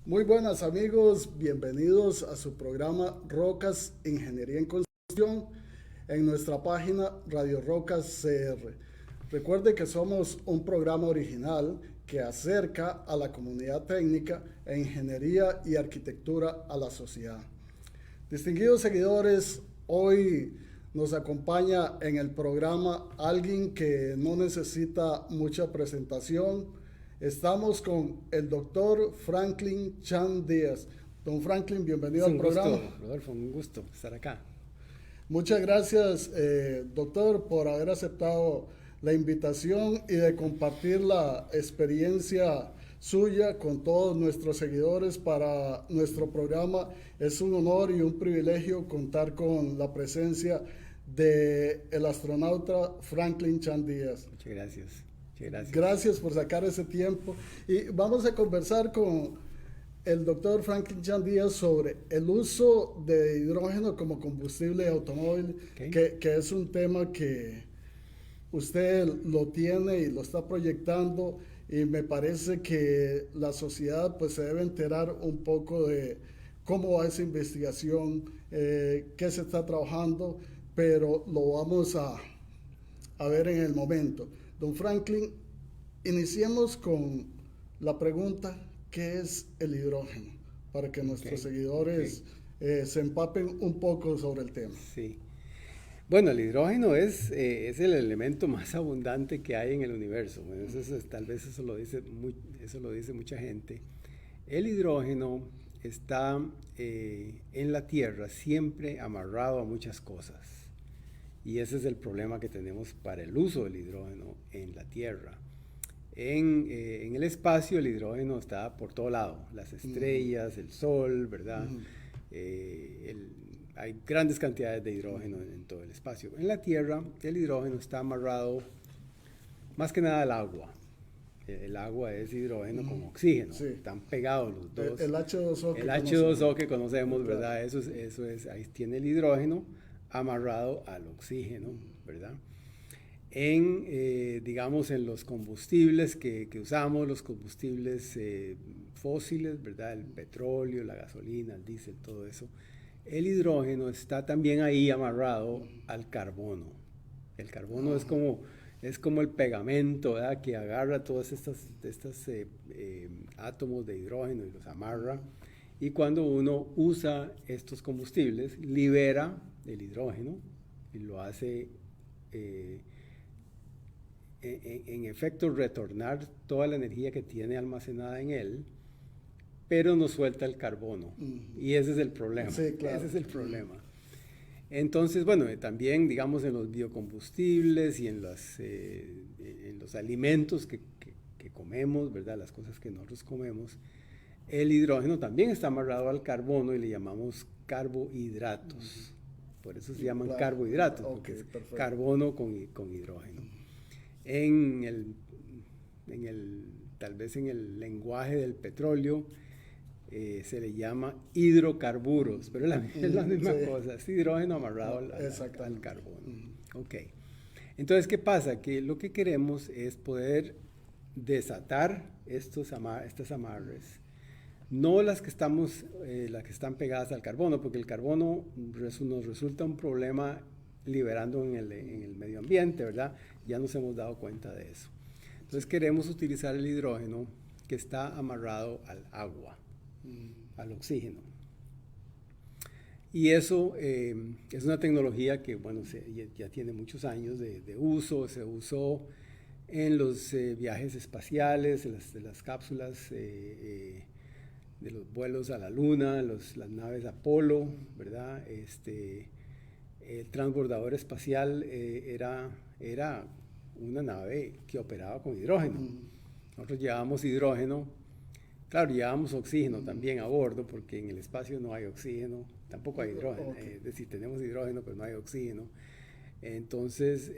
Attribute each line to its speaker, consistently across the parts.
Speaker 1: Muy buenas amigos, bienvenidos a su programa Rocas Ingeniería en Construcción en nuestra página Radio Rocas CR. Recuerde que somos un programa original que acerca a la comunidad técnica e ingeniería y arquitectura a la sociedad. Distinguidos seguidores, hoy nos acompaña en el programa alguien que no necesita mucha presentación. Estamos con el doctor Franklin Chan Díaz. Don Franklin, bienvenido
Speaker 2: Es
Speaker 1: al
Speaker 2: un
Speaker 1: programa.
Speaker 2: gusto, Rodolfo, un gusto estar acá.
Speaker 1: Muchas gracias, doctor, por haber aceptado la invitación y de compartir la experiencia suya con todos nuestros seguidores para nuestro programa. Es un honor y un privilegio contar con la presencia del astronauta Franklin Chan Díaz.
Speaker 2: Muchas gracias, muchas gracias.
Speaker 1: Gracias por sacar ese tiempo y vamos a conversar con el doctor Franklin Chan Díaz sobre el uso de hidrógeno como combustible de automóvil,
Speaker 2: Okay.
Speaker 1: que es un tema que usted lo tiene y lo está proyectando, y me parece que la sociedad pues se debe enterar un poco de cómo va esa investigación, qué se está trabajando, pero lo vamos a ver en el momento. Don Franklin, iniciemos con la pregunta, ¿qué es el hidrógeno? Para que nuestros
Speaker 2: Okay,
Speaker 1: seguidores
Speaker 2: okay.
Speaker 1: se empapen un poco sobre el tema.
Speaker 2: Sí. Bueno, el hidrógeno es el elemento más abundante que hay en el universo. Bueno, tal vez eso lo dice mucha gente. El hidrógeno está en la Tierra siempre amarrado a muchas cosas. Y ese es el problema que tenemos para el uso del hidrógeno en la Tierra. En el espacio el hidrógeno está por todo lado, las estrellas, el sol, ¿verdad? Hay grandes cantidades de hidrógeno en todo el espacio. En la Tierra el hidrógeno está amarrado más que nada al agua. El agua es hidrógeno con oxígeno,
Speaker 1: Sí.
Speaker 2: están pegados los dos.
Speaker 1: El H2O que
Speaker 2: El
Speaker 1: conocemos.
Speaker 2: H2O que conocemos,
Speaker 1: Claro.
Speaker 2: ¿verdad? Eso es, ahí tiene el hidrógeno amarrado al oxígeno, ¿verdad? Digamos, en los combustibles que usamos, los combustibles fósiles, ¿verdad? El petróleo, la gasolina, el diésel, todo eso. El hidrógeno está también ahí amarrado al carbono. El carbono es como el pegamento, ¿verdad? Que agarra todos estos átomos de hidrógeno y los amarra. Y cuando uno usa estos combustibles, libera el hidrógeno y lo hace en efecto retornar toda la energía que tiene almacenada en él, pero no suelta el carbono. Y ese es el problema.
Speaker 1: Sí, claro.
Speaker 2: Ese es el problema. Entonces, bueno, también, digamos, en los biocombustibles y en los alimentos que comemos, ¿verdad? Las cosas que nosotros comemos, el hidrógeno también está amarrado al carbono y le llamamos carbohidratos. Por eso se llaman
Speaker 1: Claro.
Speaker 2: carbohidratos,
Speaker 1: Ok,
Speaker 2: porque es
Speaker 1: perfecto.
Speaker 2: carbono con hidrógeno. Tal vez en el lenguaje del petróleo se le llama hidrocarburos, pero es la misma
Speaker 1: Sí.
Speaker 2: cosa, es hidrógeno amarrado al carbono.
Speaker 1: Mm.
Speaker 2: Ok. Entonces, ¿qué pasa? Que lo que queremos es poder desatar estas amarres, no las que están pegadas al carbono, porque el carbono nos resulta un problema liberando en el medio ambiente, ¿verdad? Ya nos hemos dado cuenta de eso. Entonces queremos utilizar el hidrógeno que está amarrado al agua, al oxígeno. Y eso es una tecnología que, bueno, ya tiene muchos años de uso. Se usó en los viajes espaciales, en las cápsulas de los vuelos a la Luna, las naves Apolo, ¿verdad? El transbordador espacial era una nave que operaba con hidrógeno. Nosotros llevábamos hidrógeno, claro, llevábamos oxígeno también a bordo, porque en el espacio no hay oxígeno, tampoco hay hidrógeno.
Speaker 1: Okay.
Speaker 2: Es decir, tenemos hidrógeno, pero no hay oxígeno. Entonces,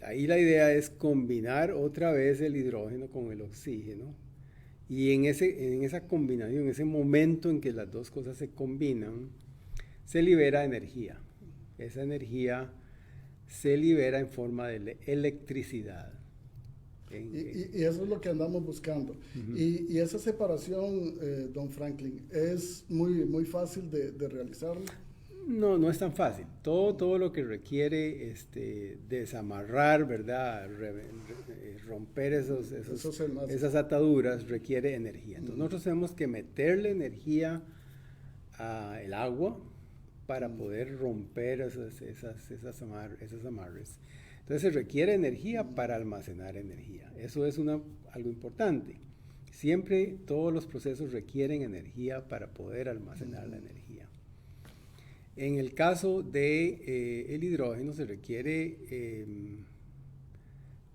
Speaker 2: ahí la idea es combinar otra vez el hidrógeno con el oxígeno. Y en esa combinación, en ese momento en que las dos cosas se combinan, se libera energía. Esa energía se libera en forma de electricidad.
Speaker 1: Y eso es lo que andamos buscando. Y esa separación, don Franklin, ¿es muy fácil de realizarla?
Speaker 2: No, no es tan fácil. Todo lo que requiere desamarrar, ¿verdad? Romper esas ataduras requiere energía. Entonces nosotros tenemos que meterle energía al agua para poder romper esas amarres. Entonces se requiere energía para almacenar energía. Eso es algo importante. Siempre todos los procesos requieren energía para poder almacenar la energía. En el caso de el hidrógeno se requiere,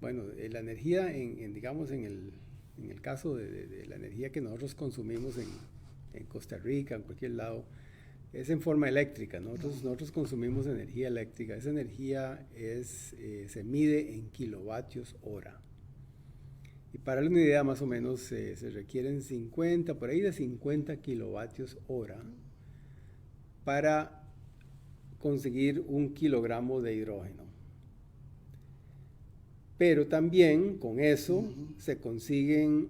Speaker 2: la energía, digamos, en el caso de la energía que nosotros consumimos en Costa Rica, en cualquier lado, es en forma eléctrica. Nosotros consumimos energía eléctrica. Esa energía se mide en kilovatios hora. Y para darle una idea, más o menos se requieren 50 kilovatios hora para conseguir 1 kilogramo de hidrógeno. Pero también con eso se consiguen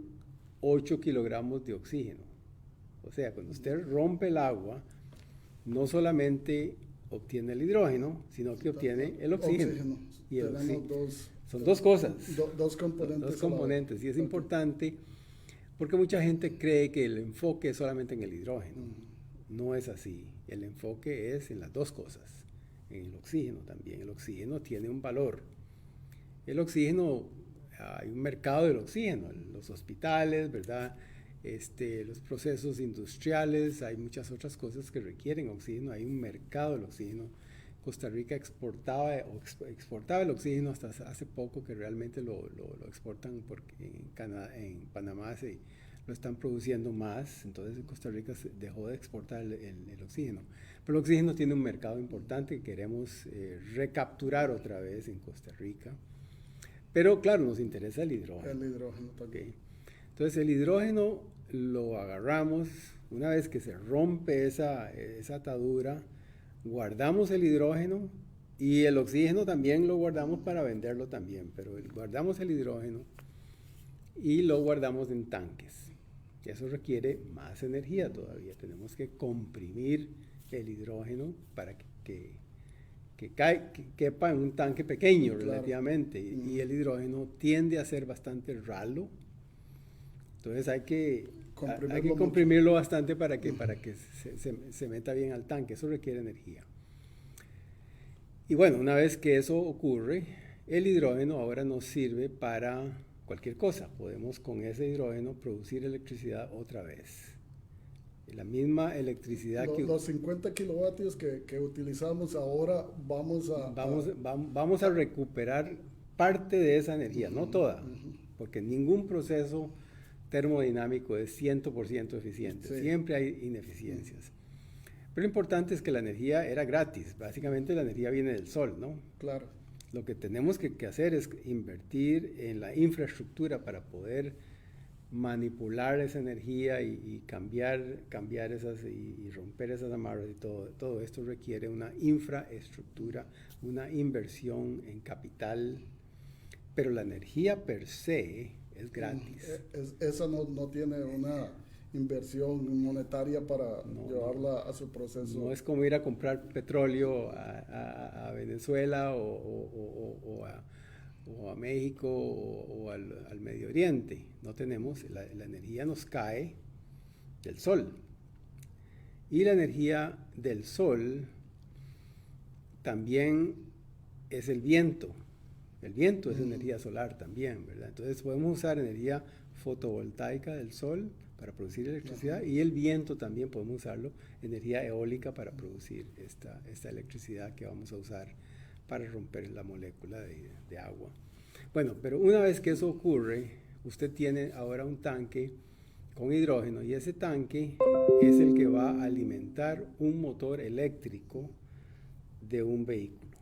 Speaker 2: 8 kilogramos de oxígeno. O sea, cuando usted rompe el agua, no solamente obtiene el hidrógeno, sino que obtiene el oxígeno. Y el oxígeno. Son dos cosas.
Speaker 1: Dos componentes.
Speaker 2: Dos componentes. Y es importante porque mucha gente cree que el enfoque es solamente en el hidrógeno. No es así. El enfoque es en las dos cosas. En el oxígeno también. El oxígeno tiene un valor. El oxígeno, hay un mercado del oxígeno. Los hospitales, ¿verdad? Los procesos industriales, hay muchas otras cosas que requieren oxígeno, hay un mercado del oxígeno. Costa Rica exportaba el oxígeno hasta hace poco, que realmente lo exportan porque en Panamá lo están produciendo más, entonces en Costa Rica dejó de exportar el oxígeno. Pero el oxígeno tiene un mercado importante que queremos recapturar otra vez en Costa Rica. Pero claro, nos interesa el hidrógeno.
Speaker 1: El hidrógeno también.
Speaker 2: Okay. Entonces el hidrógeno lo agarramos, una vez que se rompe esa atadura, guardamos el hidrógeno y el oxígeno también lo guardamos para venderlo también, pero guardamos el hidrógeno y lo guardamos en tanques. Eso requiere más energía todavía, tenemos que comprimir el hidrógeno para que quepa en un tanque pequeño relativamente, y el hidrógeno tiende a ser bastante ralo. Entonces hay que comprimirlo bastante para que se meta bien al tanque. Eso requiere energía. Y bueno, una vez que eso ocurre, el hidrógeno ahora nos sirve para cualquier cosa. Podemos con ese hidrógeno producir electricidad otra vez. La misma electricidad
Speaker 1: los 50 kilovatios que utilizamos ahora
Speaker 2: vamos a recuperar parte de esa energía, no toda, porque ningún proceso termodinámico es 100% eficiente. Sí. Siempre hay ineficiencias. Pero lo importante es que la energía era gratis. Básicamente la energía viene del sol, ¿no?
Speaker 1: Claro.
Speaker 2: Lo que tenemos que hacer es invertir en la infraestructura para poder manipular esa energía y cambiar esas y romper esas amarras, y todo esto requiere una infraestructura, una inversión en capital, pero la energía per se es gratis.
Speaker 1: Esa no tiene una inversión monetaria para llevarla a su proceso.
Speaker 2: No es como ir a comprar petróleo a Venezuela o a México o al Medio Oriente. No tenemos, la energía nos cae del sol. Y la energía del sol también es el viento. El viento es energía solar también, ¿verdad? Entonces podemos usar energía fotovoltaica del sol para producir electricidad, y el viento también podemos usarlo, energía eólica, para producir esta electricidad que vamos a usar para romper la molécula de agua. Bueno, pero una vez que eso ocurre, usted tiene ahora un tanque con hidrógeno, y ese tanque es el que va a alimentar un motor eléctrico de un vehículo,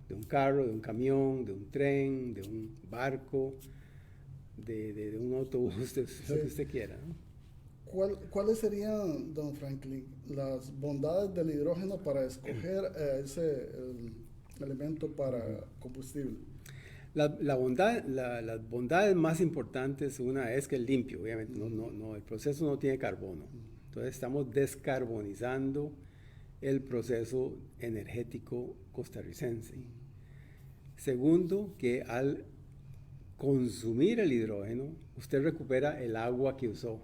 Speaker 2: de un carro, de un camión, de un tren, de un barco, de un autobús, de lo que usted quiera, ¿no?
Speaker 1: ¿Cuáles serían, don Franklin, las bondades del hidrógeno para escoger ese elemento para combustible?
Speaker 2: Las bondades más importantes, una es que es limpio, obviamente, el proceso no tiene carbono. Entonces estamos descarbonizando el proceso energético costarricense. Segundo, que al consumir el hidrógeno, usted recupera el agua que usó,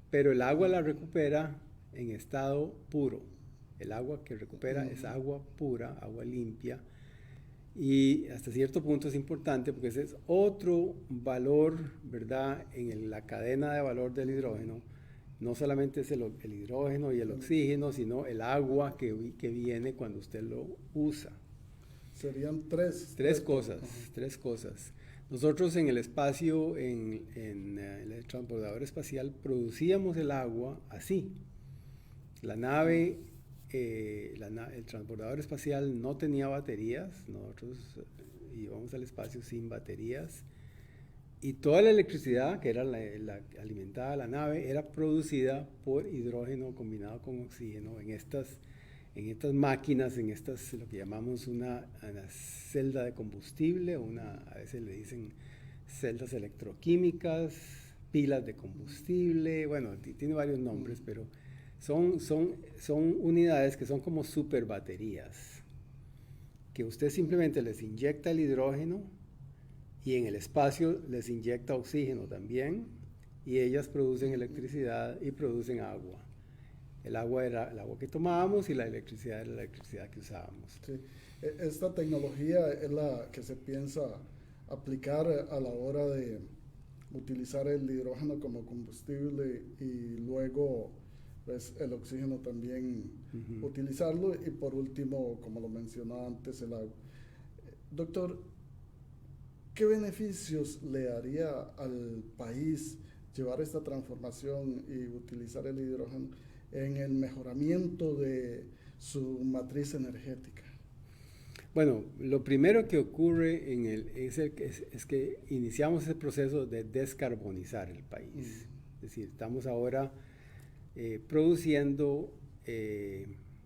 Speaker 2: pero el agua la recupera en estado puro. El agua que recupera es agua pura, agua limpia, y hasta cierto punto es importante porque ese es otro valor, ¿verdad?, en la cadena de valor del hidrógeno. No solamente es el hidrógeno y el oxígeno, sino el agua que viene cuando usted lo usa.
Speaker 1: Serían tres
Speaker 2: cosas. Nosotros en el espacio, en el transbordador espacial, producíamos el agua así. La nave, el transbordador espacial no tenía baterías, nosotros íbamos al espacio sin baterías, y toda la electricidad que era la alimentada a la nave era producida por hidrógeno combinado con oxígeno en estas máquinas, lo que llamamos una celda de combustible, a veces le dicen celdas electroquímicas, pilas de combustible, bueno, tiene varios nombres, pero son unidades que son como super baterías, que usted simplemente les inyecta el hidrógeno y en el espacio les inyecta oxígeno también, y ellas producen electricidad y producen agua. El agua era el agua que tomábamos y la electricidad era la electricidad que usábamos.
Speaker 1: Sí. Esta tecnología es la que se piensa aplicar a la hora de utilizar el hidrógeno como combustible y luego pues, el oxígeno también utilizarlo, y por último, como lo mencionaba antes, el agua. Doctor, ¿qué beneficios le haría al país llevar esta transformación y utilizar el hidrógeno en el mejoramiento de su matriz energética?
Speaker 2: Bueno, lo primero que ocurre es que iniciamos ese proceso de descarbonizar el país. Es decir, estamos ahora produciendo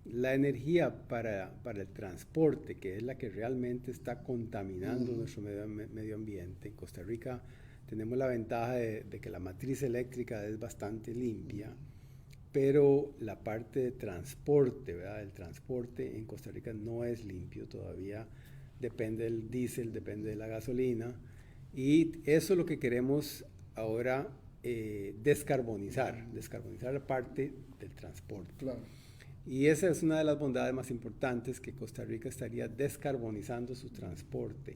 Speaker 2: la energía para el transporte, que es la que realmente está contaminando nuestro medio ambiente. En Costa Rica tenemos la ventaja de que la matriz eléctrica es bastante limpia, pero la parte de transporte, ¿verdad? El transporte en Costa Rica no es limpio todavía, depende del diésel, depende de la gasolina, y eso es lo que queremos ahora descarbonizar la parte del transporte.
Speaker 1: Claro.
Speaker 2: Y esa es una de las bondades más importantes, que Costa Rica estaría descarbonizando su transporte.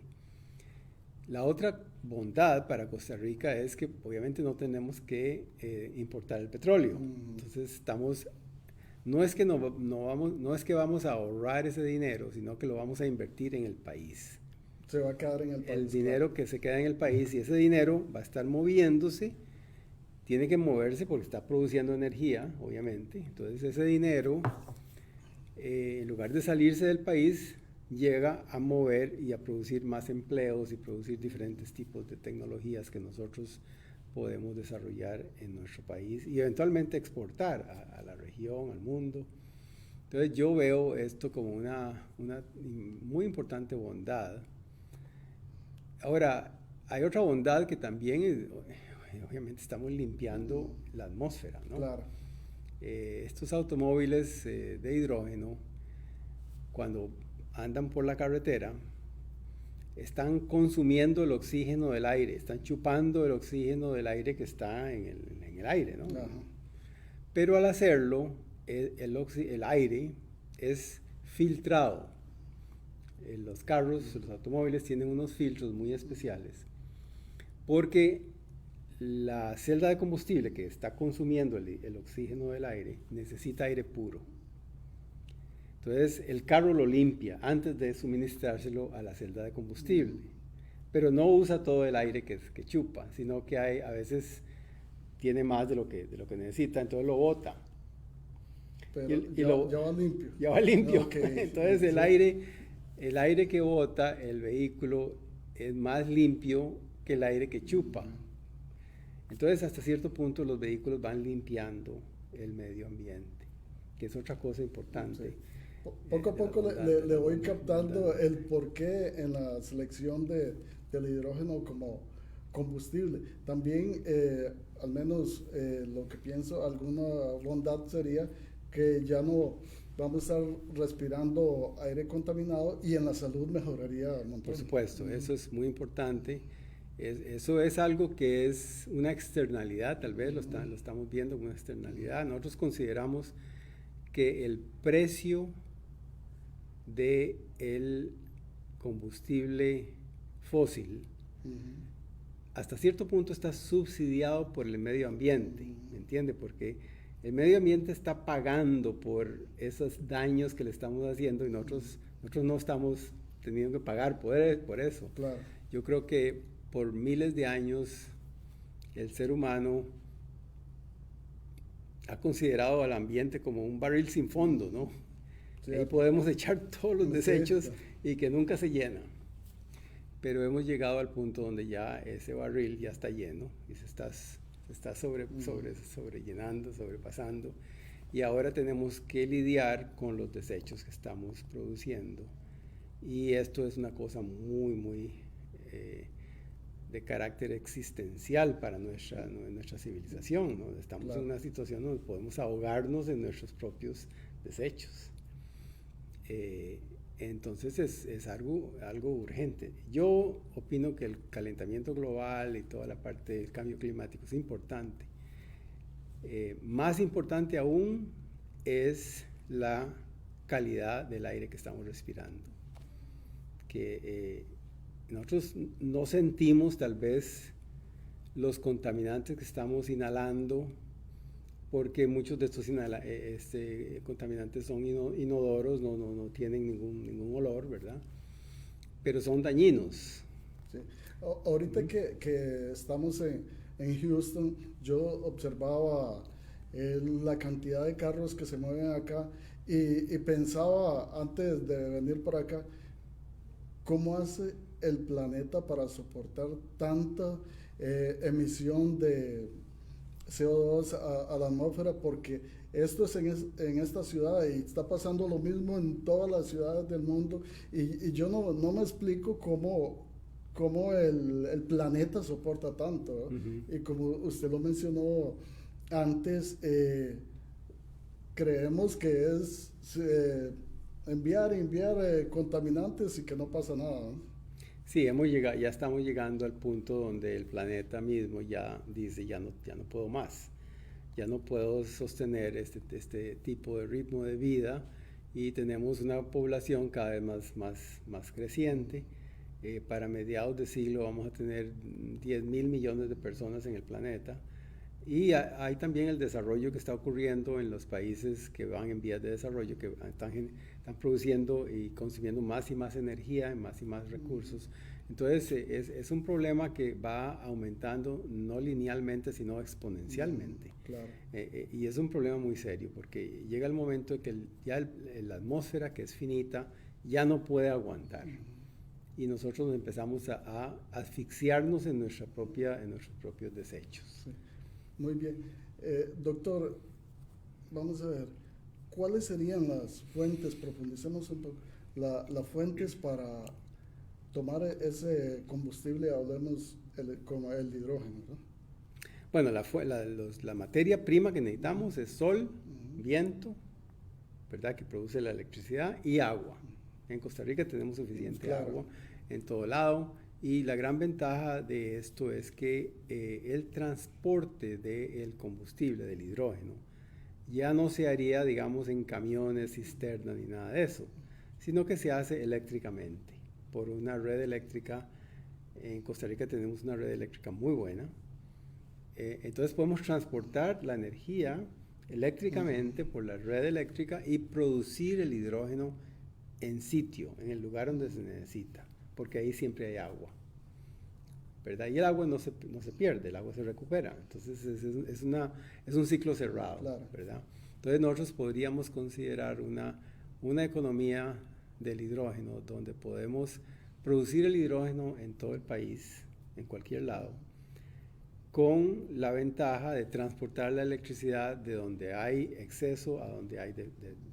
Speaker 2: La otra bondad para Costa Rica es que obviamente no tenemos que importar el petróleo. Entonces no es que vamos a ahorrar ese dinero, sino que lo vamos a invertir en el país.
Speaker 1: Se va a quedar en el país.
Speaker 2: El dinero que se queda en el país, y ese dinero va a estar moviéndose, tiene que moverse porque está produciendo energía, obviamente. Entonces ese dinero, en lugar de salirse del país, llega a mover y a producir más empleos y producir diferentes tipos de tecnologías que nosotros podemos desarrollar en nuestro país y eventualmente exportar a la región, al mundo. Entonces yo veo esto como una muy importante bondad. Ahora, hay otra bondad que también obviamente estamos limpiando la atmósfera, ¿no?
Speaker 1: Claro.
Speaker 2: Estos automóviles de hidrógeno, cuando andan por la carretera, están consumiendo el oxígeno del aire, están chupando el oxígeno del aire que está en el aire, ¿no?
Speaker 1: Ajá.
Speaker 2: Pero al hacerlo, el aire es filtrado. Los carros, los automóviles tienen unos filtros muy especiales, porque la celda de combustible que está consumiendo el oxígeno del aire necesita aire puro. Entonces el carro lo limpia antes de suministrárselo a la celda de combustible, pero no usa todo el aire que chupa, sino que a veces tiene más de lo que necesita, entonces lo bota.
Speaker 1: Pero ya va limpio.
Speaker 2: Ya va limpio.
Speaker 1: Okay.
Speaker 2: Entonces
Speaker 1: sí.
Speaker 2: el aire que bota el vehículo es más limpio que el aire que chupa. Entonces hasta cierto punto los vehículos van limpiando el medio ambiente, que es otra cosa importante.
Speaker 1: Sí. Poco a poco le voy captando el porqué en la selección del hidrógeno como combustible. También, al menos lo que pienso, alguna bondad sería que ya no vamos a estar respirando aire contaminado y en la salud mejoraría un montón.
Speaker 2: Por supuesto, eso es muy importante. Eso es algo que es una externalidad, tal vez lo estamos viendo como una externalidad. Nosotros consideramos que el precio del combustible fósil hasta cierto punto está subsidiado por el medio ambiente, ¿me entiende? Porque el medio ambiente está pagando por esos daños que le estamos haciendo y nosotros no estamos teniendo que pagar por eso.
Speaker 1: Claro.
Speaker 2: Yo creo que por miles de años el ser humano ha considerado al ambiente como un barril sin fondo, ¿no? Sí, ahí podemos echar todos los desechos y que nunca se llena. Pero hemos llegado al punto donde ya ese barril ya está lleno y se está sobrellenando, sobrepasando. Y ahora tenemos que lidiar con los desechos que estamos produciendo. Y esto es una cosa muy, muy de carácter existencial para nuestra civilización, ¿no? Estamos en una situación donde podemos ahogarnos en nuestros propios desechos. Entonces es algo urgente. Yo opino que el calentamiento global y toda la parte del cambio climático es importante. Más importante aún es la calidad del aire que estamos respirando. Que nosotros no sentimos tal vez los contaminantes que estamos inhalando, porque muchos de estos contaminantes son inodoros, no tienen ningún olor, ¿verdad? Pero son dañinos.
Speaker 1: Sí. Ahorita que estamos en Houston, yo observaba la cantidad de carros que se mueven acá y pensaba antes de venir por acá, ¿cómo hace el planeta para soportar tanta emisión de CO2 a la atmósfera? Porque esto es en esta ciudad y está pasando lo mismo en todas las ciudades del mundo y yo no me explico cómo el planeta soporta tanto, ¿no? Y como usted lo mencionó antes, creemos que es enviar contaminantes y que no pasa nada, ¿no?
Speaker 2: Sí, ya estamos llegando al punto donde el planeta mismo ya dice, ya no puedo más, ya no puedo sostener este tipo de ritmo de vida y tenemos una población cada vez más creciente. Para mediados de siglo vamos a tener 10.000 millones de personas en el planeta y hay también el desarrollo que está ocurriendo en los países que van en vías de desarrollo, que están produciendo y consumiendo más y más energía, más y más recursos. Entonces es un problema que va aumentando no linealmente, sino exponencialmente.
Speaker 1: Claro.
Speaker 2: Y es un problema muy serio, porque llega el momento en que la atmósfera, que es finita, ya no puede aguantar. Y nosotros empezamos a asfixiarnos en nuestros propios desechos.
Speaker 1: Sí. Muy bien. Doctor, vamos a ver, ¿cuáles serían las fuentes? Profundicemos un poco. Las fuentes para tomar ese combustible, hablemos como el hidrógeno, ¿no?
Speaker 2: Bueno, la materia prima que necesitamos es sol, viento, ¿verdad?, que produce la electricidad, y agua. En Costa Rica tenemos suficiente agua en todo lado. Y la gran ventaja de esto es que el transporte del combustible, del hidrógeno, ya no se haría, digamos, en camiones, cisternas ni nada de eso, sino que se hace eléctricamente, por una red eléctrica. En Costa Rica tenemos una red eléctrica muy buena. Entonces podemos transportar la energía eléctricamente por la red eléctrica y producir el hidrógeno en sitio, en el lugar donde se necesita, porque ahí siempre hay agua, ¿verdad? Y el agua no se pierde, el agua se recupera. Entonces es un ciclo cerrado,
Speaker 1: claro,
Speaker 2: ¿verdad? Entonces nosotros podríamos considerar una economía del hidrógeno donde podemos producir el hidrógeno en todo el país, en cualquier lado, con la ventaja de transportar la electricidad de donde hay exceso a donde hay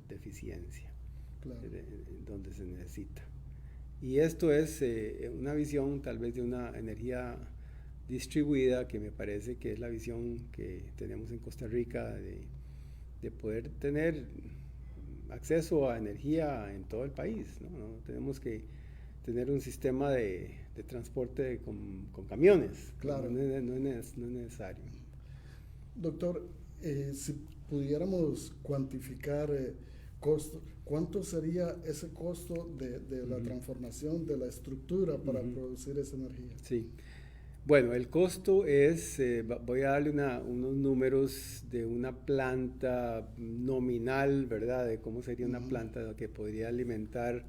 Speaker 2: deficiencia.
Speaker 1: Claro.
Speaker 2: donde se necesita. Y esto es una visión tal vez de una energía distribuida, que me parece que es la visión que tenemos en Costa Rica de poder tener acceso a energía en todo el país, ¿no? No tenemos que tener un sistema de transporte con camiones.
Speaker 1: Claro.
Speaker 2: No es necesario.
Speaker 1: Doctor, si pudiéramos cuantificar costo, ¿cuánto sería ese costo de la transformación de la estructura para producir esa energía?
Speaker 2: Sí. Bueno, el costo es, voy a darle unos números de una planta nominal, ¿verdad? De cómo sería una planta que podría alimentar,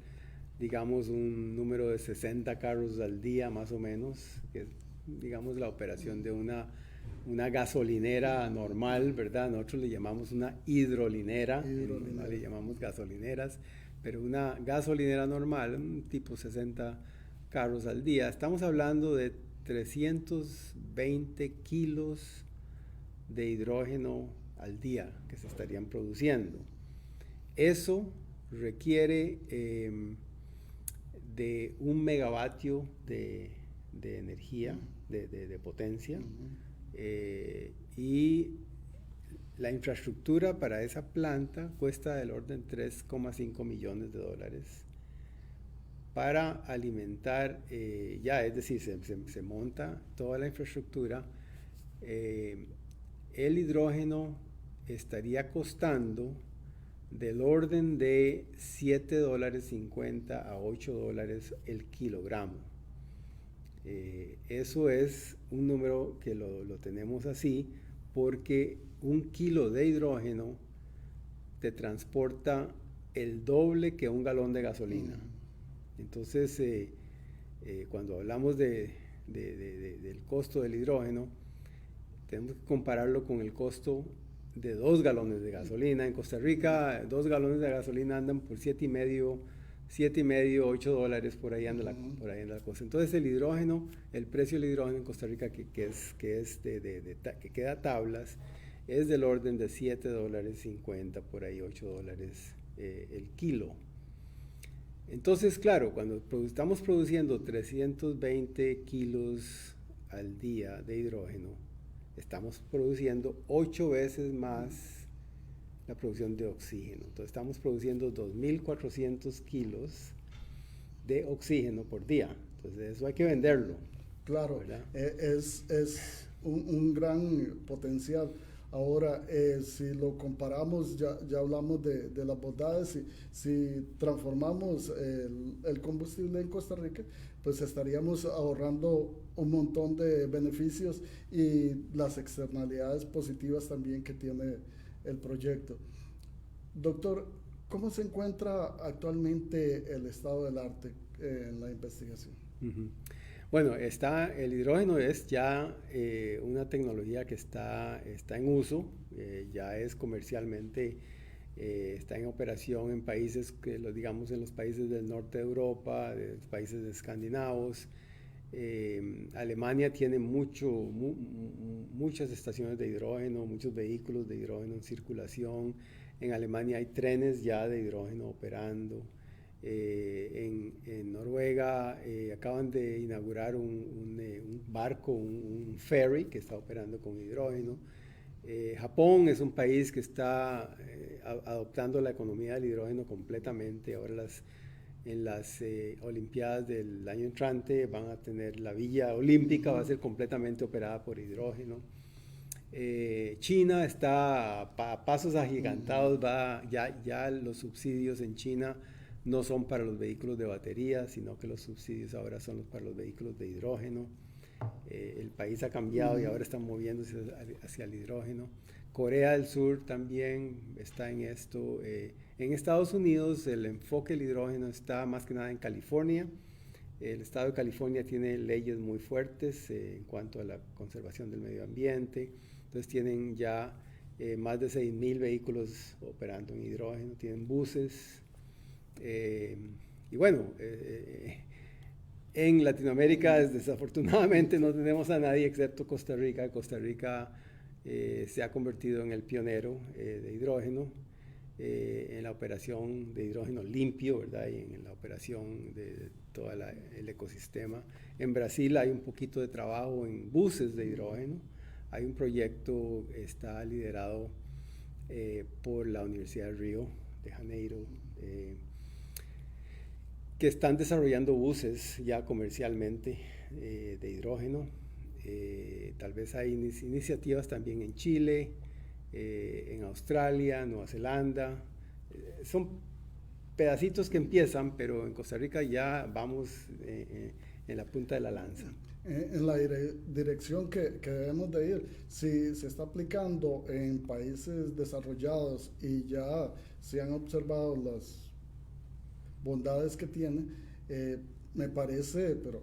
Speaker 2: digamos, un número de 60 carros al día, más o menos, que es, digamos, la operación de una gasolinera normal, ¿verdad? Nosotros le llamamos una hidrolinera. No le llamamos gasolineras, pero una gasolinera normal, un tipo 60 carros al día. Estamos hablando de 320 kilos de hidrógeno al día que se estarían produciendo. Eso requiere de 1 megavatio de energía, de potencia, y la infraestructura para esa planta cuesta del orden de $3,5 millones para alimentar, es decir, se monta toda la infraestructura. El hidrógeno estaría costando del orden de $7.50 a $8 el kilogramo. Eso es un número que lo tenemos así porque 1 kilo de hidrógeno te transporta el doble que 1 galón de gasolina. Entonces, cuando hablamos del costo del hidrógeno, tenemos que compararlo con el costo de 2 galones de gasolina. En Costa Rica, 2 galones de gasolina andan por $7.5, $8, por ahí anda la cosa. Entonces, el hidrógeno, el precio del hidrógeno en Costa Rica, que queda tablas, es del orden de $7.50, por ahí $8 el kilo. Entonces, claro, cuando estamos produciendo 320 kilos al día de hidrógeno, estamos produciendo 8 veces más la producción de oxígeno. Entonces, estamos produciendo 2.400 kilos de oxígeno por día. Entonces, eso hay que venderlo.
Speaker 1: Claro, es un gran potencial. Ahora, si lo comparamos, ya hablamos de las bondades, si transformamos el combustible en Costa Rica, pues estaríamos ahorrando un montón de beneficios y las externalidades positivas también que tiene el proyecto. Doctor, ¿cómo se encuentra actualmente el estado del arte en la investigación?
Speaker 2: Bueno, el hidrógeno es ya una tecnología que está en uso, ya es comercialmente, está en operación en países digamos en los países del norte de Europa, de los países escandinavos. Alemania tiene muchas estaciones de hidrógeno, muchos vehículos de hidrógeno en circulación. En Alemania hay trenes ya de hidrógeno operando. En Noruega acaban de inaugurar un barco, un ferry que está operando con hidrógeno. Japón es un país que está adoptando la economía del hidrógeno completamente. Ahora en las Olimpiadas del año entrante van a tener la Villa Olímpica, va a ser completamente operada por hidrógeno. China está a pasos agigantados, ya los subsidios en China no son para los vehículos de batería, sino que los subsidios ahora son para los vehículos de hidrógeno. El país ha cambiado y ahora están moviéndose hacia el hidrógeno. Corea del Sur también está en esto. En Estados Unidos el enfoque del hidrógeno está más que nada en California. El estado de California tiene leyes muy fuertes en cuanto a la conservación del medio ambiente. Entonces tienen ya más de 6.000 vehículos operando en hidrógeno, tienen buses. Y bueno, en Latinoamérica desafortunadamente no tenemos a nadie excepto Costa Rica. Costa Rica se ha convertido en el pionero de hidrógeno. en la operación de hidrógeno limpio, ¿verdad? Y en la operación de todo el ecosistema. En Brasil hay un poquito de trabajo en buses de hidrógeno. Hay un proyecto, está liderado por la Universidad de Río de Janeiro, que están desarrollando buses ya comercialmente de hidrógeno. Tal vez hay iniciativas también en Chile, en Australia, Nueva Zelanda. Son pedacitos que empiezan, pero en Costa Rica ya vamos en la punta de la lanza.
Speaker 1: En la dirección que debemos de ir, si se está aplicando en países desarrollados y ya se han observado las bondades que tiene, me parece, pero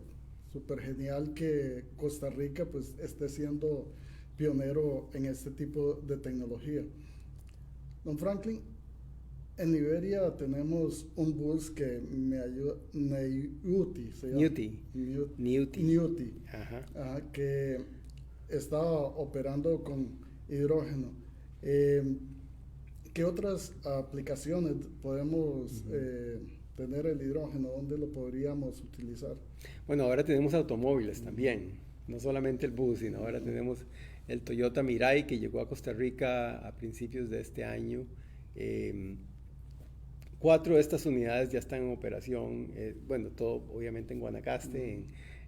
Speaker 1: súper genial que Costa Rica pues esté siendo pionero en este tipo de tecnología. Don Franklin, en Liberia tenemos un bus que me ayuda, Newti, se llama. Newti, que está operando con hidrógeno. ¿Qué otras aplicaciones podemos tener el hidrógeno? ¿Dónde lo podríamos utilizar?
Speaker 2: Bueno, ahora tenemos automóviles también, no solamente el bus, sino ahora tenemos el Toyota Mirai, que llegó a Costa Rica a principios de este año. 4 de estas unidades ya están en operación, bueno, todo obviamente en Guanacaste,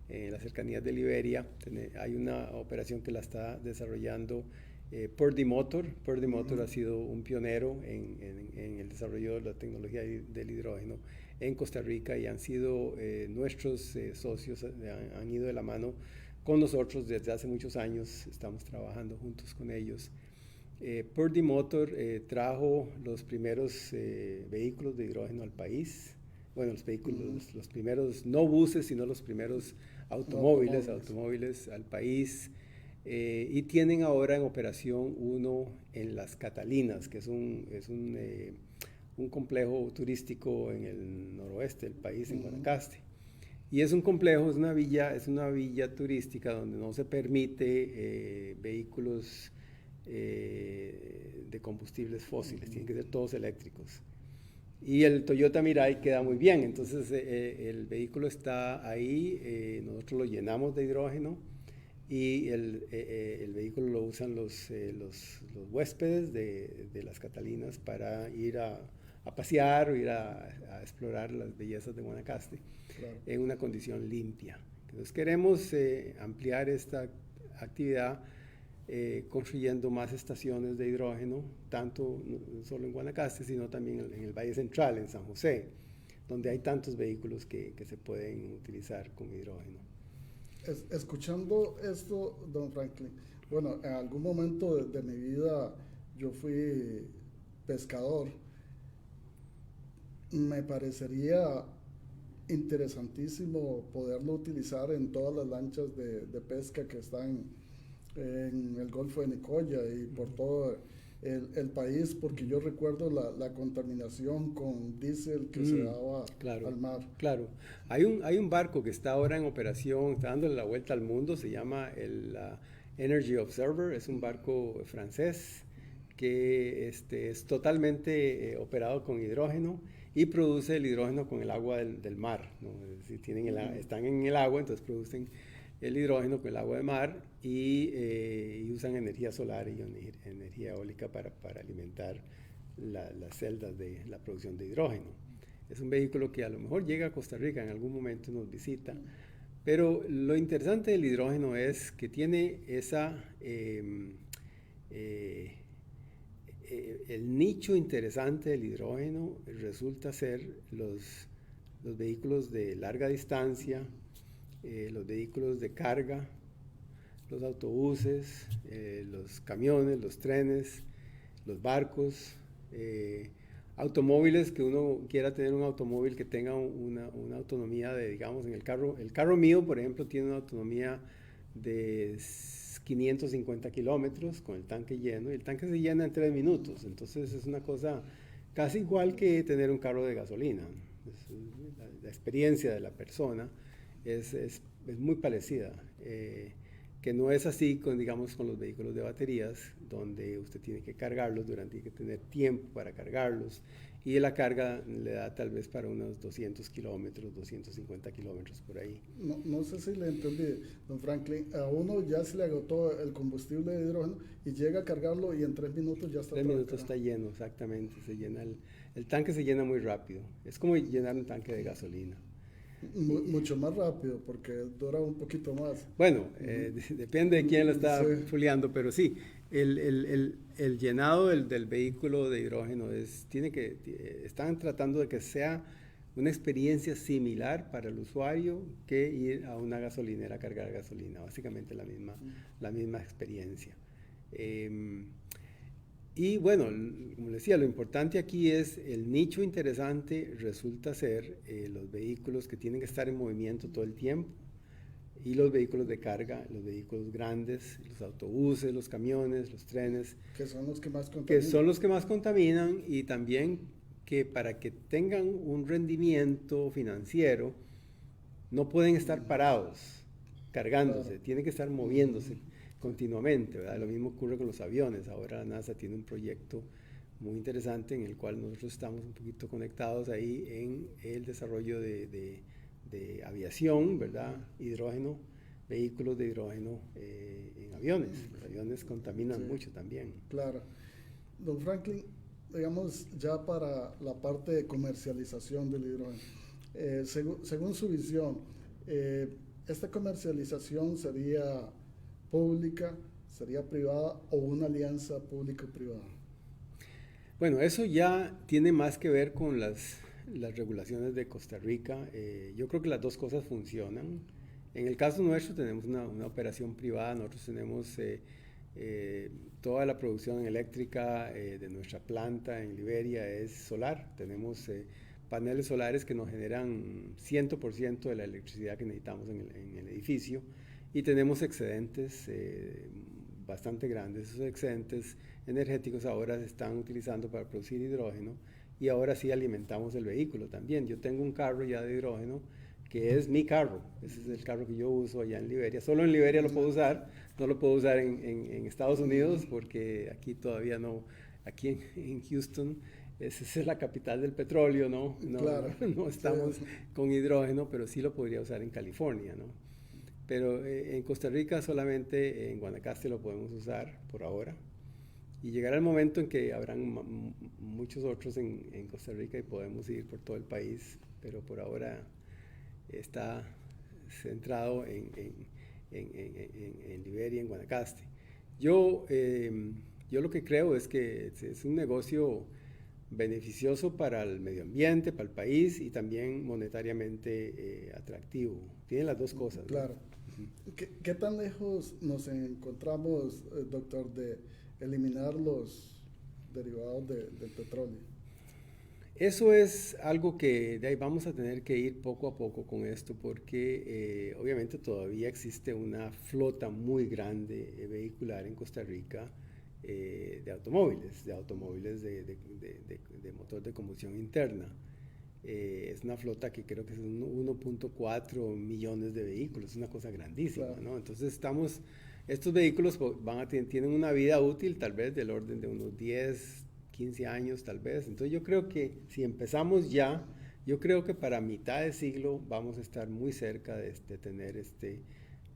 Speaker 2: en las cercanías de Liberia. Hay una operación que la está desarrollando Purdy Motor. Purdy Motor ha sido un pionero en el desarrollo de la tecnología del hidrógeno en Costa Rica y han sido nuestros socios, han ido de la mano con nosotros desde hace muchos años, estamos trabajando juntos con ellos. Purdy Motor trajo los primeros vehículos de hidrógeno al país. Bueno, los vehículos, los primeros, no buses, sino los primeros automóviles al país. Y tienen ahora en operación uno en Las Catalinas, que es un complejo turístico en el noroeste del país, en Guanacaste. Y es un complejo, es una villa turística donde no se permite vehículos de combustibles fósiles, tienen que ser todos eléctricos. Y el Toyota Mirai queda muy bien, entonces el vehículo está ahí, nosotros lo llenamos de hidrógeno y el vehículo lo usan los huéspedes de Las Catalinas para ir a pasear o ir a explorar las bellezas de Guanacaste, claro, en una condición limpia. Entonces queremos ampliar esta actividad construyendo más estaciones de hidrógeno, tanto no solo en Guanacaste, sino también en el Valle Central, en San José, donde hay tantos vehículos que se pueden utilizar con hidrógeno.
Speaker 1: Escuchando esto, don Franklin, bueno, en algún momento de mi vida yo fui pescador. Me parecería interesantísimo poderlo utilizar en todas las lanchas de pesca que están en el Golfo de Nicoya y por todo el país, porque yo recuerdo la contaminación con diésel que se daba al mar.
Speaker 2: Claro, hay un barco que está ahora en operación, está dándole la vuelta al mundo, se llama el Energy Observer, es un barco francés que es totalmente operado con hidrógeno y produce el hidrógeno con el agua del mar, ¿no? Es decir, están en el agua, entonces producen el hidrógeno con el agua de mar y usan energía solar y energía eólica para alimentar las celdas de la producción de hidrógeno. Es un vehículo que a lo mejor llega a Costa Rica, en algún momento nos visita, pero lo interesante del hidrógeno es que tiene el nicho interesante del hidrógeno resulta ser los vehículos de larga distancia, los vehículos de carga, los autobuses, los camiones, los trenes, los barcos, automóviles, que uno quiera tener un automóvil que tenga una autonomía de, digamos, en el carro mío, por ejemplo, tiene una autonomía de 550 kilómetros con el tanque lleno, y el tanque se llena en 3 minutos, entonces es una cosa casi igual que tener un carro de gasolina. La experiencia de la persona es muy parecida. que no es así con, digamos, con los vehículos de baterías, donde usted tiene que cargarlos, tiene que tener tiempo para cargarlos, y la carga le da tal vez para unos 200 kilómetros, 250 kilómetros por ahí.
Speaker 1: No sé si le entendí, don Franklin. A uno ya se le agotó el combustible de hidrógeno y llega a cargarlo y en 3 minutos ya está.
Speaker 2: 3 minutos está lleno, exactamente. Se llena el tanque se llena muy rápido. Es como llenar un tanque de gasolina.
Speaker 1: Mucho más rápido porque dura un poquito más.
Speaker 2: Bueno, depende de quién lo está fuleando, pero sí, el llenado del vehículo de hidrógeno están tratando de que sea una experiencia similar para el usuario que ir a una gasolinera a cargar gasolina, básicamente la misma experiencia. Y bueno, como les decía, lo importante aquí es el nicho interesante resulta ser los vehículos que tienen que estar en movimiento todo el tiempo y los vehículos de carga, los vehículos grandes, los autobuses, los camiones, los trenes.
Speaker 1: Que son los que más contaminan.
Speaker 2: Que son los que más contaminan y también que para que tengan un rendimiento financiero no pueden estar parados cargándose, claro. Tienen que estar moviéndose continuamente, ¿verdad? Lo mismo ocurre con los aviones. Ahora la NASA tiene un proyecto muy interesante en el cual nosotros estamos un poquito conectados ahí en el desarrollo de aviación, ¿verdad? Hidrógeno, vehículos de hidrógeno en aviones. Los aviones contaminan mucho también.
Speaker 1: Claro. Don Franklin, digamos ya para la parte de comercialización del hidrógeno, según su visión, ¿esta comercialización sería pública, sería privada o una alianza público-privada?
Speaker 2: Bueno, eso ya tiene más que ver con las regulaciones de Costa Rica. Yo creo que las dos cosas funcionan. En el caso nuestro tenemos una operación privada, nosotros tenemos toda la producción eléctrica de nuestra planta en Liberia es solar. Tenemos paneles solares que nos generan 100% de la electricidad que necesitamos en el edificio. Y tenemos excedentes bastante grandes. Esos excedentes energéticos ahora se están utilizando para producir hidrógeno y ahora sí alimentamos el vehículo también. Yo tengo un carro ya de hidrógeno que es mi carro. Ese es el carro que yo uso allá en Liberia. Solo en Liberia lo puedo usar, no lo puedo usar en Estados Unidos porque aquí todavía no, aquí en Houston esa es la capital del petróleo, ¿no?
Speaker 1: Claro.
Speaker 2: No estamos con hidrógeno, pero sí lo podría usar en California, ¿no? Pero en Costa Rica solamente en Guanacaste lo podemos usar por ahora. Y llegará el momento en que habrán muchos otros en Costa Rica y podemos ir por todo el país, pero por ahora está centrado en Liberia, en Guanacaste. Yo lo que creo es que es un negocio beneficioso para el medio ambiente, para el país y también monetariamente atractivo. Tiene las dos cosas, ¿no?
Speaker 1: Claro. ¿Qué tan lejos nos encontramos, doctor, de eliminar los derivados del petróleo?
Speaker 2: Eso es algo que de ahí vamos a tener que ir poco a poco con esto porque obviamente todavía existe una flota muy grande vehicular en Costa Rica de automóviles de motor de combustión interna. Es una flota que creo que es 1.4 millones de vehículos, es una cosa grandísima, claro. ¿No? Entonces estos vehículos tienen una vida útil tal vez del orden de unos 10, 15 años tal vez. Entonces yo creo que si empezamos ya, yo creo que para mitad de siglo vamos a estar muy cerca de tener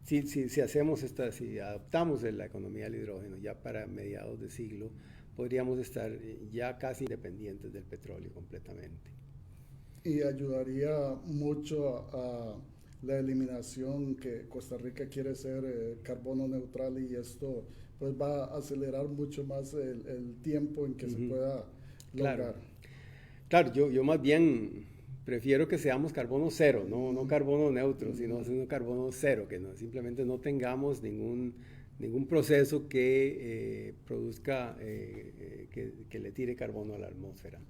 Speaker 2: si adoptamos la economía del hidrógeno ya para mediados de siglo, podríamos estar ya casi independientes del petróleo completamente.
Speaker 1: Y ayudaría mucho a la eliminación que Costa Rica quiere ser carbono neutral y esto pues va a acelerar mucho más el tiempo en que se pueda lograr.
Speaker 2: Claro, yo más bien prefiero que seamos carbono cero, no carbono neutro, sino carbono cero, que simplemente no tengamos ningún proceso que produzca, que le tire carbono a la atmósfera.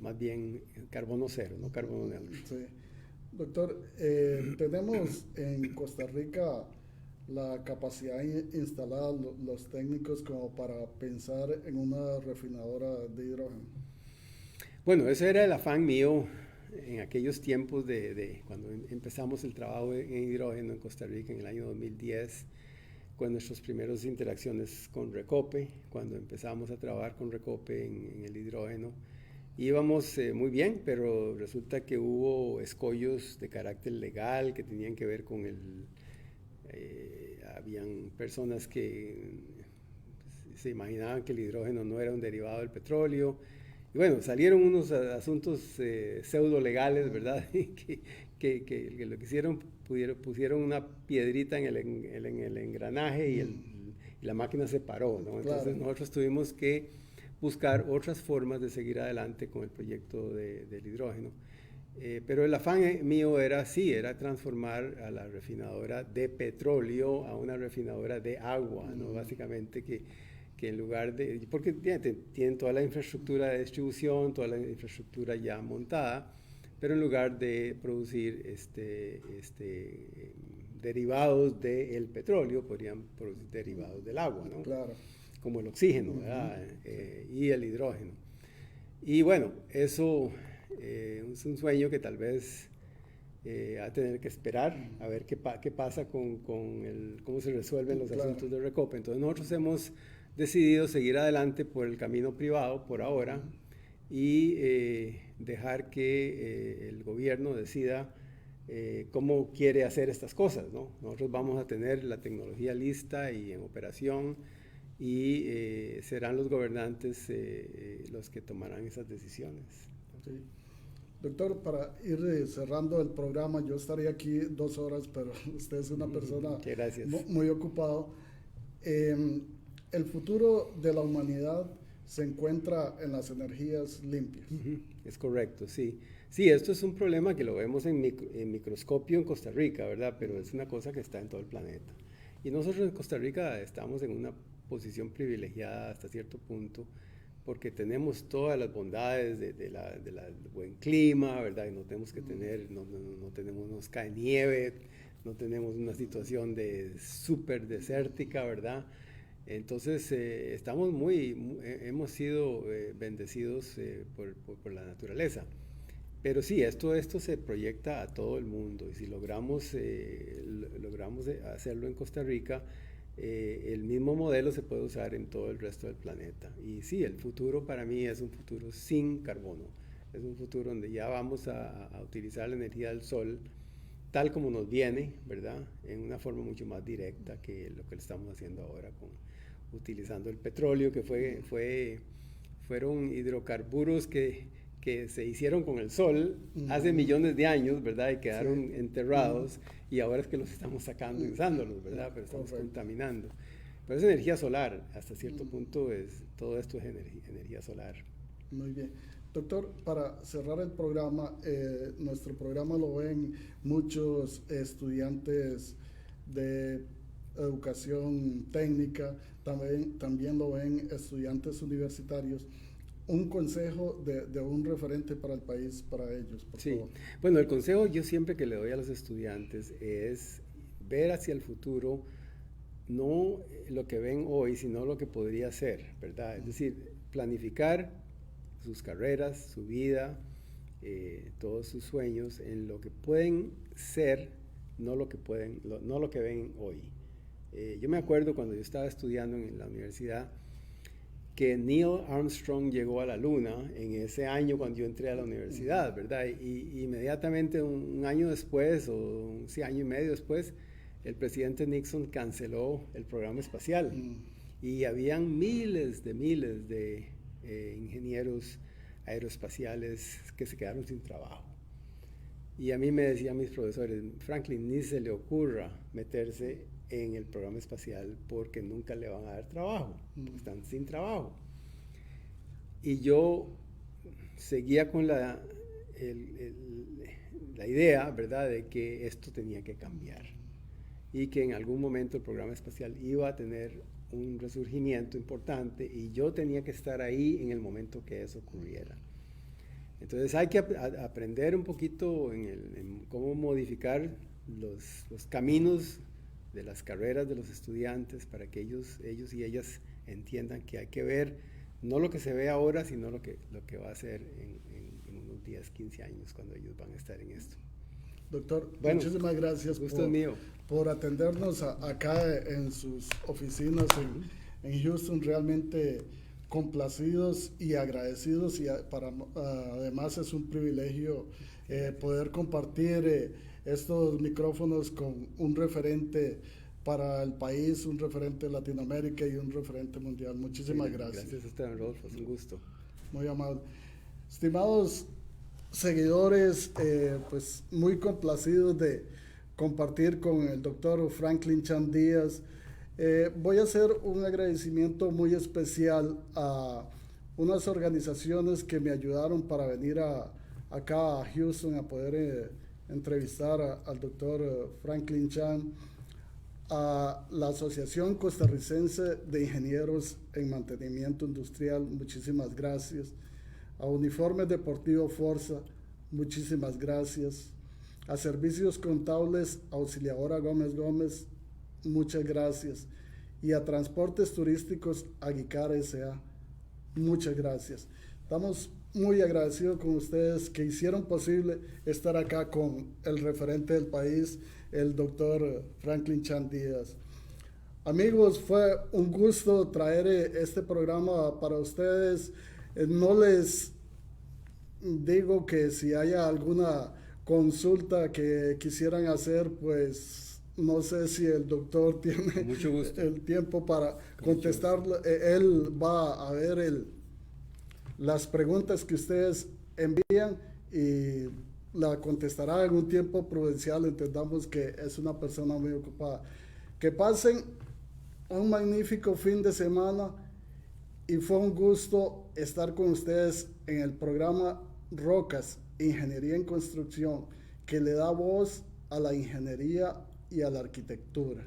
Speaker 2: Más bien carbono cero, no carbono neutro.
Speaker 1: Sí. Doctor, tenemos en Costa Rica la capacidad instalada, los técnicos como para pensar en una refinadora de hidrógeno.
Speaker 2: Bueno, ese era el afán mío en aquellos tiempos de cuando empezamos el trabajo en hidrógeno en Costa Rica en el año 2010, con nuestras primeras interacciones con Recope, cuando empezamos a trabajar con Recope en el hidrógeno. Íbamos muy bien, pero resulta que hubo escollos de carácter legal que tenían que ver con habían personas que se imaginaban que el hidrógeno no era un derivado del petróleo. Y bueno, salieron unos asuntos pseudo legales, ¿verdad? que lo que hicieron, pusieron una piedrita en el engranaje y la máquina se paró, ¿no? Entonces
Speaker 1: Claro.
Speaker 2: nosotros tuvimos que buscar otras formas de seguir adelante con el proyecto del hidrógeno. Pero el afán mío era transformar a la refinadora de petróleo a una refinadora de agua, ¿no? Básicamente que en lugar de, porque tienen toda la infraestructura de distribución, toda la infraestructura ya montada, pero en lugar de producir derivados del petróleo, podrían producir derivados del agua, ¿no?
Speaker 1: Claro.
Speaker 2: Como el oxígeno, ¿verdad? Y el hidrógeno. Y bueno, eso es un sueño que tal vez a tener que esperar a ver qué pasa con cómo se resuelven los asuntos de Recope. Entonces nosotros hemos decidido seguir adelante por el camino privado por ahora y dejar que el gobierno decida cómo quiere hacer estas cosas, ¿no? Nosotros vamos a tener la tecnología lista y en operación y serán los gobernantes los que tomarán esas decisiones.
Speaker 1: Sí. Doctor, para ir cerrando el programa, yo estaría aquí 2 horas, pero usted es una persona muy ocupado. El futuro de la humanidad se encuentra en las energías limpias.
Speaker 2: Es correcto, sí. Sí, esto es un problema que lo vemos en microscopio en Costa Rica, ¿verdad? Pero es una cosa que está en todo el planeta. Y nosotros en Costa Rica estamos en una posición privilegiada hasta cierto punto, porque tenemos todas las bondades del buen clima, ¿verdad? Y no tenemos que tener, no nos cae nieve, no tenemos una situación de súper desértica, ¿verdad? Entonces, hemos sido bendecidos por la naturaleza. Pero sí, esto se proyecta a todo el mundo y si logramos hacerlo en Costa Rica, el mismo modelo se puede usar en todo el resto del planeta. Y sí, el futuro para mí es un futuro sin carbono. Es un futuro donde ya vamos a utilizar la energía del sol tal como nos viene, ¿verdad? En una forma mucho más directa que lo que estamos haciendo ahora utilizando el petróleo, que fueron hidrocarburos que se hicieron con el sol hace millones de años, ¿verdad? Y quedaron enterrados y ahora es que los estamos sacando y usándolos, ¿verdad? Pero estamos contaminando. Pero es energía solar, hasta cierto punto todo esto es energía solar.
Speaker 1: Muy bien. Doctor, para cerrar el programa, nuestro programa lo ven muchos estudiantes de educación técnica, también lo ven estudiantes universitarios. Un consejo de un referente para el país, para ellos, por favor.
Speaker 2: Bueno, el consejo yo siempre que le doy a los estudiantes es ver hacia el futuro, no lo que ven hoy, sino lo que podría ser, ¿verdad? Es decir, planificar sus carreras, su vida, todos sus sueños en lo que pueden ser, no lo que ven hoy. Yo me acuerdo cuando yo estaba estudiando en la universidad, que Neil Armstrong llegó a la Luna en ese año cuando yo entré a la universidad, ¿verdad? Y inmediatamente un año después, o un año y medio después, el presidente Nixon canceló el programa espacial. Y habían miles de ingenieros aeroespaciales que se quedaron sin trabajo. Y a mí me decían mis profesores, Franklin, ni se le ocurra meterse en el programa espacial porque nunca le van a dar trabajo, porque están sin trabajo. Y yo seguía con la idea, ¿verdad?, de que esto tenía que cambiar y que en algún momento el programa espacial iba a tener un resurgimiento importante y yo tenía que estar ahí en el momento que eso ocurriera. Entonces hay que aprender un poquito en cómo modificar los caminos de las carreras de los estudiantes para que ellos y ellas entiendan que hay que ver no lo que se ve ahora, sino lo que va a ser en unos 10, 15 años cuando ellos van a estar en esto.
Speaker 1: Doctor,
Speaker 2: Bueno,
Speaker 1: muchísimas gracias por atendernos acá en sus oficinas en Houston. Realmente complacidos y agradecidos, y además es un privilegio poder compartir estos micrófonos con un referente para el país, un referente de Latinoamérica y un referente mundial. Muchísimas gracias.
Speaker 2: Gracias a usted, Rodolfo, es un gusto.
Speaker 1: Muy amable. Estimados seguidores, pues muy complacidos de compartir con el doctor Franklin Chan Díaz. Voy a hacer un agradecimiento muy especial a unas organizaciones que me ayudaron para venir acá a Houston a poder entrevistar al doctor Franklin Chan, a la Asociación Costarricense de Ingenieros en Mantenimiento Industrial, muchísimas gracias, a Uniformes Deportivo Forza, muchísimas gracias, a Servicios Contables Auxiliadora Gómez Gómez, muchas gracias, y a Transportes Turísticos Aguicar S.A., muchas gracias. Estamos muy agradecidos con ustedes que hicieron posible estar acá con el referente del país, el doctor Franklin Chan Díaz. Amigos, fue un gusto traer este programa para ustedes. No les digo que si haya alguna consulta que quisieran hacer, pues no sé si el doctor tiene el tiempo para contestar. Él va a ver las preguntas que ustedes envían y la contestará en un tiempo prudencial. Entendamos que es una persona muy ocupada. Que pasen un magnífico fin de semana y fue un gusto estar con ustedes en el programa Rocas, Ingeniería en Construcción, que le da voz a la ingeniería y a la arquitectura.